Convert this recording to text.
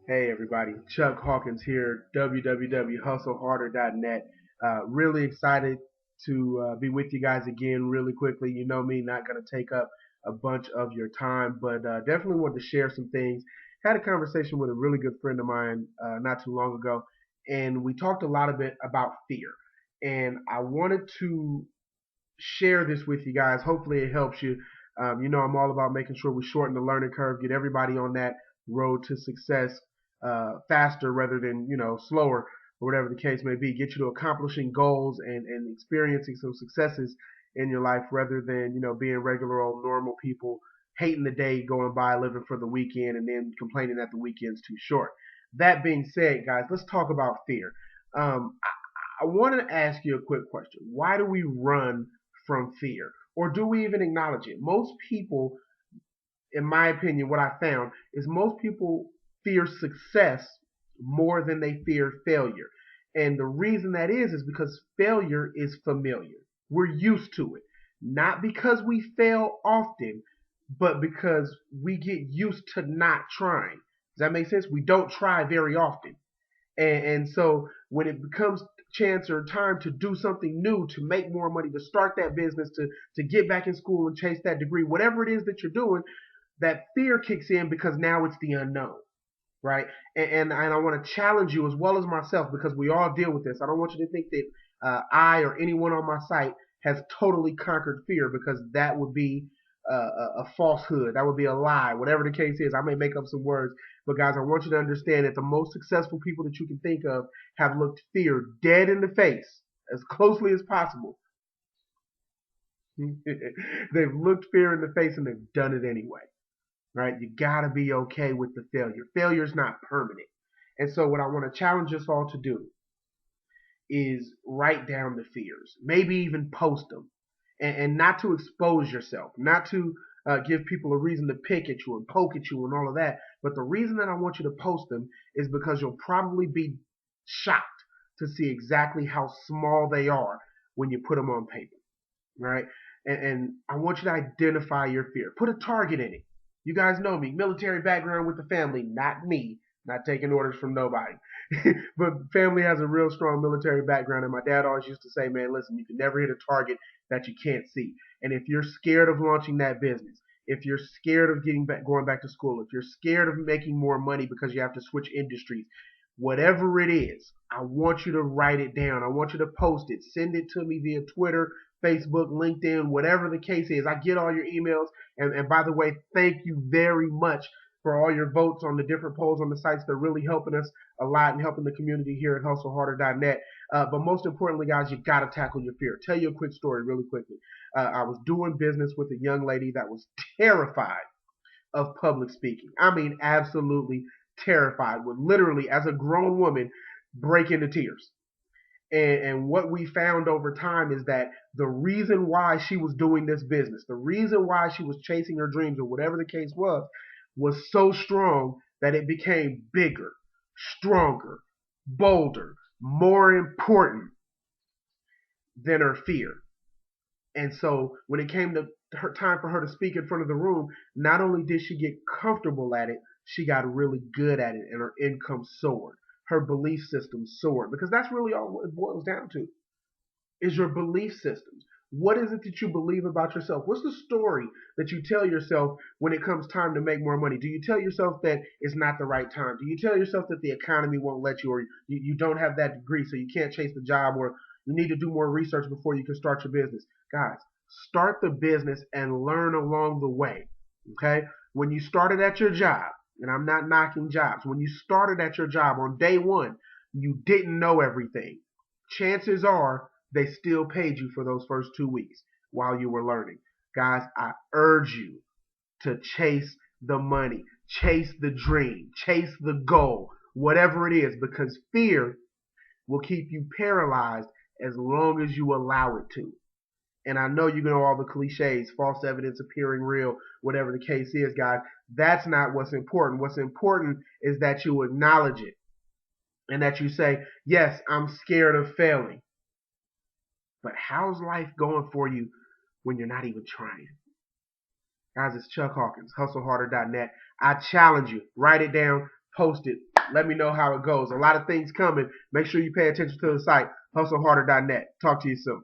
Hey everybody, Chuck Hawkins here, www.hustleharder.net. Really excited to be with you guys again really quickly. You know me, not going to take up a bunch of your time, but definitely wanted to share some things. Had a conversation with a really good friend of mine not too long ago, and we talked a lot of bit about fear. And I wanted to share this with you guys. Hopefully it helps you. I'm all about making sure we shorten the learning curve, get everybody on that road to success faster rather than slower or whatever the case may be. Get you to accomplishing goals and experiencing some successes in your life rather than being regular old normal people hating the day going by, living for the weekend, and then complaining that the weekend's too short. That being said, guys, let's talk about fear. I want to ask you a quick question. Why do we run from fear? Or do we even acknowledge it? Most people, in my opinion, what I found is most people fear success more than they fear failure. And the reason that is because failure is familiar. We're used to it. Not because we fail often, but because we get used to not trying. Does that make sense? We don't try very often. And so when it becomes chance or time to do something new, to make more money, to start that business, to get back in school and chase that degree, whatever it is that you're doing, that fear kicks in because now it's the unknown, right? And I want to challenge you as well as myself because we all deal with this. I don't want you to think that I or anyone on my site has totally conquered fear because that would be a falsehood. That would be a lie. Whatever the case is, I may make up some words, but guys, I want you to understand that the most successful people that you can think of have looked fear dead in the face as closely as possible. They've looked fear in the face and they've done it anyway, right? You got to be okay with the failure. Failure is not permanent. And so, what I want to challenge us all to do is write down the fears, maybe even post them, and not to expose yourself, not to give people a reason to pick at you and poke at you and all of that. But the reason that I want you to post them is because you'll probably be shocked to see exactly how small they are when you put them on paper, right? And I want you to identify your fear. Put a target in it. You guys know me, military background with the family, not me, not taking orders from nobody. But family has a real strong military background, and my dad always used to say, man, listen, you can never hit a target that you can't see. And if you're scared of launching that business, if you're scared of going back to school, if you're scared of making more money because you have to switch industries, whatever it is, I want you to write it down. I want you to post it. Send it to me via Twitter, Facebook, LinkedIn, whatever the case is. I get all your emails. And by the way, thank you very much for all your votes on the different polls on the sites. They're really helping us a lot and helping the community here at hustleharder.net. But most importantly, guys, you got to tackle your fear. Tell you a quick story really quickly. I was doing business with a young lady that was terrified of public speaking. I mean, absolutely terrified, would literally, as a grown woman, break into tears. And what we found over time is that the reason why she was doing this business, the reason why she was chasing her dreams or whatever the case was so strong that it became bigger, stronger, bolder, more important than her fear. And so when it came to her time for her to speak in front of the room, not only did she get comfortable at it, she got really good at it and her income soared. Her belief system soared because that's really all it boils down to is your belief systems. What is it that you believe about yourself? What's the story that you tell yourself when it comes time to make more money? Do you tell yourself that it's not the right time? Do you tell yourself that the economy won't let you, or you don't have that degree so you can't chase the job, or you need to do more research before you can start your business? Guys, start the business and learn along the way. Okay? When you started at your job, and I'm not knocking jobs, when you started at your job on day one, you didn't know everything. Chances are they still paid you for those first 2 weeks while you were learning. Guys, I urge you to chase the money, chase the dream, chase the goal, whatever it is, because fear will keep you paralyzed as long as you allow it to. And I know you know all the cliches, false evidence appearing real, whatever the case is, guys. That's not what's important. What's important is that you acknowledge it and that you say, yes, I'm scared of failing. But how's life going for you when you're not even trying? Guys, it's Chuck Hawkins, hustleharder.net. I challenge you. Write it down, post it, Let me know how it goes. A lot of things coming. Make sure you pay attention to the site, hustleharder.net. Talk to you soon.